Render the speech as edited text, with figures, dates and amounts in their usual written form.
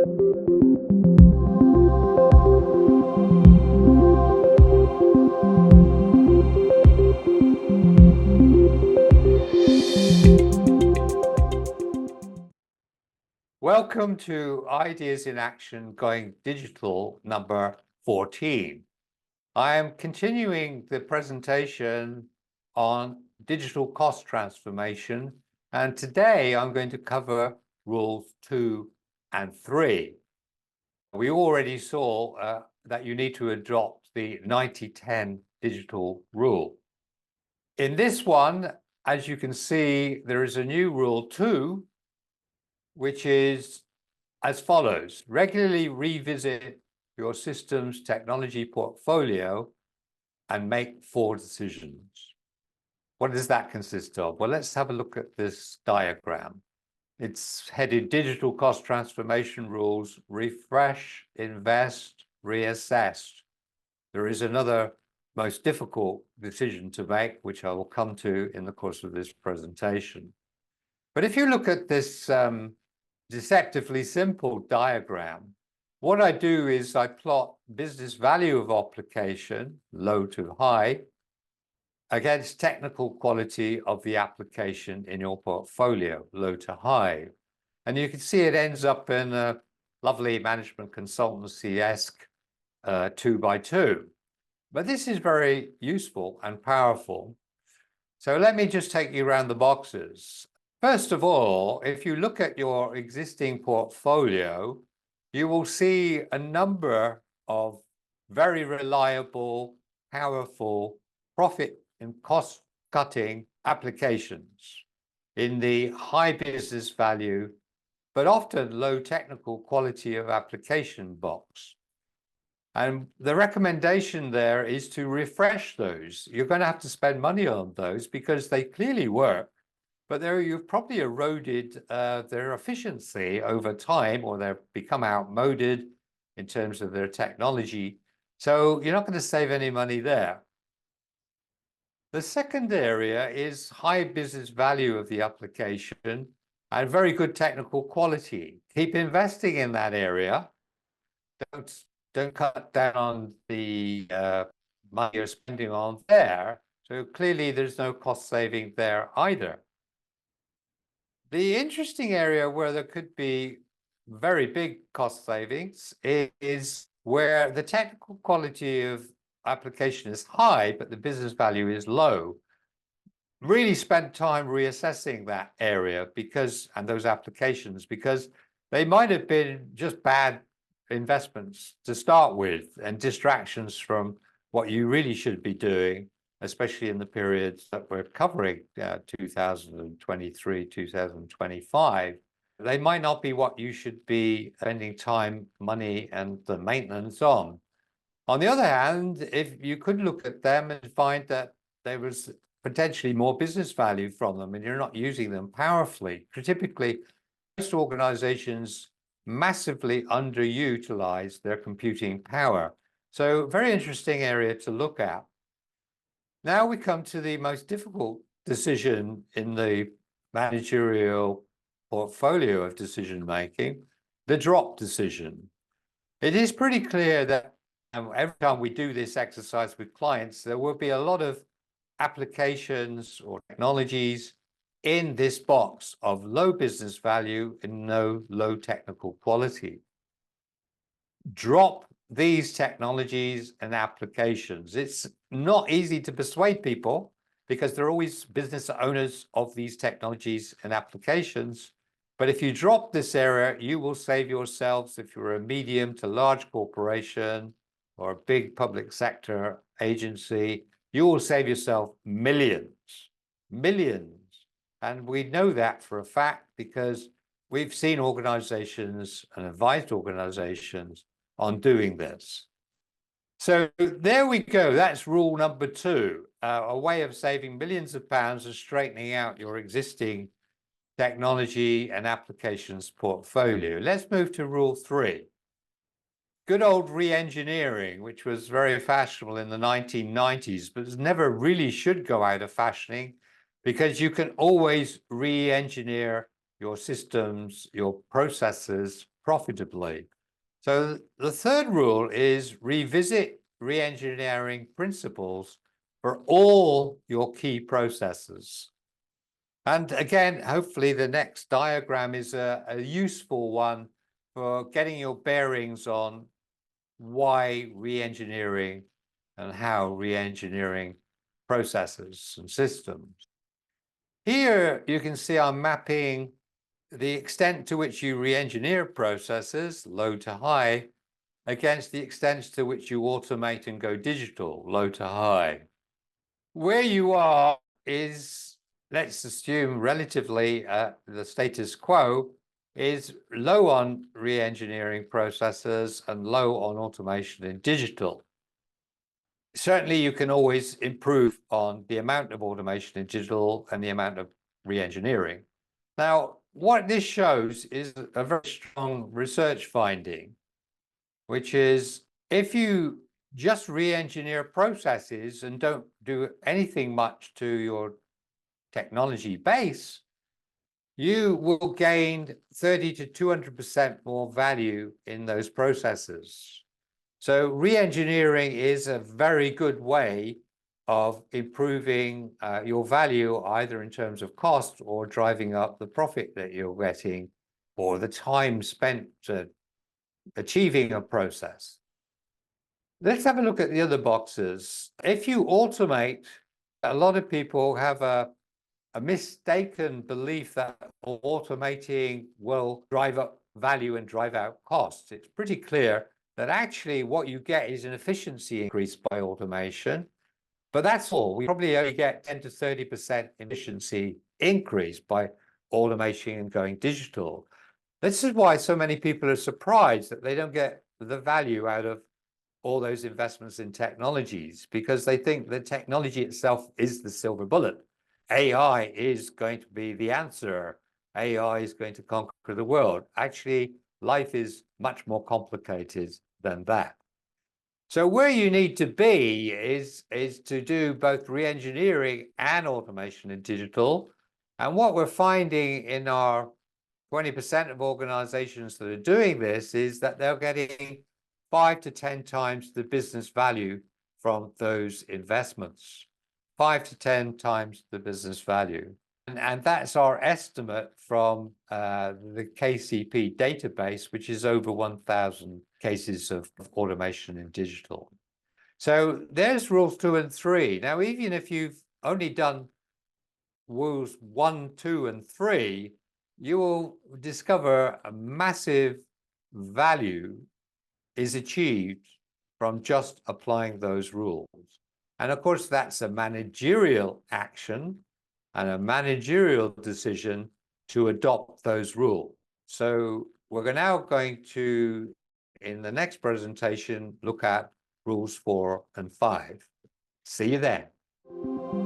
Welcome to Ideas in Action Going Digital number 14. I am continuing the presentation on digital cost transformation, and today I'm going to cover rules 2 and 3. We already saw that you need to adopt the 90-10 digital rule. In this one, as you can see, there is a new rule 2, which is as follows: regularly revisit your system's technology portfolio and make 4 decisions. What does that consist of? Well, let's have a look at this diagram. It's headed Digital Cost Transformation Rules, Refresh, Invest, Reassess. There is another most difficult decision to make, which I will come to in the course of this presentation. But if you look at this deceptively simple diagram, what I do is I plot business value of application, low to high, against technical quality of the application in your portfolio, low to high. And you can see it ends up in a lovely management consultancy-esque 2x2. But this is very useful and powerful. So let me just take you around the boxes. First of all, if you look at your existing portfolio, you will see a number of very reliable, powerful, profit and cost-cutting applications in the high business value, but often low technical quality of application box. And the recommendation there is to refresh those. You're going to have to spend money on those because they clearly work, but you've probably eroded their efficiency over time, or they've become outmoded in terms of their technology. So you're not going to save any money there. The second area is high business value of the application and very good technical quality. Keep investing in that area. Don't cut down on the money you're spending on there. So clearly there's no cost saving there either. The interesting area where there could be very big cost savings is where the technical quality of application is high, but the business value is low. Really spend time reassessing that area and those applications, because they might have been just bad investments to start with and distractions from what you really should be doing, especially in the periods that we're covering, 2023, 2025. They might not be what you should be spending time, money, and the maintenance on. On the other hand, if you could look at them and find that there was potentially more business value from them and you're not using them powerfully, typically most organizations massively underutilize their computing power. So very interesting area to look at. Now we come to the most difficult decision in the managerial portfolio of decision making, the drop decision. It is pretty clear that every time we do this exercise with clients, there will be a lot of applications or technologies in this box of low business value and low technical quality. Drop these technologies and applications. It's not easy to persuade people because they're always business owners of these technologies and applications. But if you drop this area, you will save yourselves, if you're a medium to large corporation or a big public sector agency, you will save yourself millions. And we know that for a fact because we've seen organizations and advised organizations on doing this. So there we go. That's rule number 2, a way of saving millions of pounds and straightening out your existing technology and applications portfolio. Let's move to rule 3. Good old re-engineering, which was very fashionable in the 1990s, but never really should go out of fashioning, because you can always re-engineer your systems, your processes, profitably. So the third rule is revisit re-engineering principles for all your key processes. And again, hopefully the next diagram is a useful one for getting your bearings on why re-engineering and how re-engineering processes and systems. Here you can see I'm mapping the extent to which you re-engineer processes, low to high, against the extent to which you automate and go digital, low to high. Where you are is, let's assume relatively the status quo, is low on re-engineering processes and low on automation and digital. Certainly you can always improve on the amount of automation in digital and the amount of re-engineering. Now, what this shows is a very strong research finding, which is if you just re-engineer processes and don't do anything much to your technology base, you will gain 30 to 200% more value in those processes. So re-engineering is a very good way of improving your value, either in terms of cost or driving up the profit that you're getting or the time spent achieving a process. Let's have a look at the other boxes. If you automate, a lot of people have a mistaken belief that automating will drive up value and drive out costs. It's pretty clear that actually what you get is an efficiency increase by automation, but that's all. We probably only get 10 to 30% efficiency increase by automation and going digital. This is why so many people are surprised that they don't get the value out of all those investments in technologies, because they think the technology itself is the silver bullet. AI is going to be the answer. AI is going to conquer the world. Actually, life is much more complicated than that. So where you need to be is to do both re-engineering and automation in digital. And what we're finding in our 20% of organizations that are doing this is that they're getting 5 to 10 times the business value from those investments. 5 to 10 times the business value. And that's our estimate from the KCP database, which is over 1,000 cases of automation in digital. So there's rules 2 and 3. Now, even if you've only done rules 1, 2, and 3, you will discover a massive value is achieved from just applying those rules. And of course, that's a managerial action and a managerial decision to adopt those rules. So we're now going to, in the next presentation, look at rules 4 and 5. See you then.